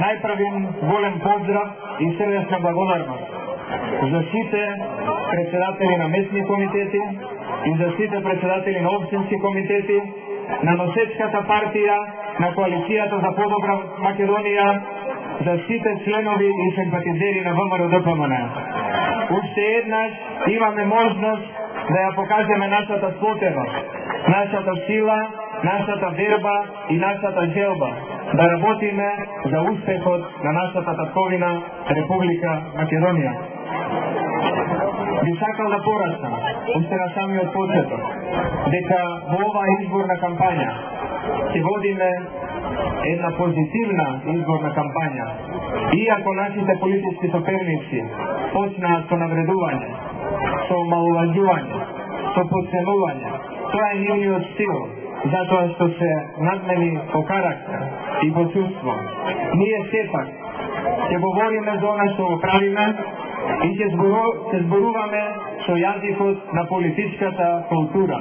најправим голем поздрав и срдечна благодарност за сите председатели на местни комитети и за сите председатели на општински комитети, на носечката партија, на коалицијата за подобра Македонија, за сите членови и симпатизери на ВМРО-ДПМН. Уште еднаш имаме можност да ја покажеме нашата сплотеност, нашата сила, нашата верба и нашата желба да работиме за успехот на нашата татковина Република Македонија. Би сакал да порачам, уште на самиот почеток, дека во оваа изборна кампања ќе водиме една позитивна изборна кампања. Иако нашите политички соперници почнаат со навредување, со омалуважување, со потценување, тоа е нивниот стил, затоа што се надмени по карактер и по чувство. Ние сепак ќе говориме за она што го правиме и ќе зборуваме со јазикот на политичката култура.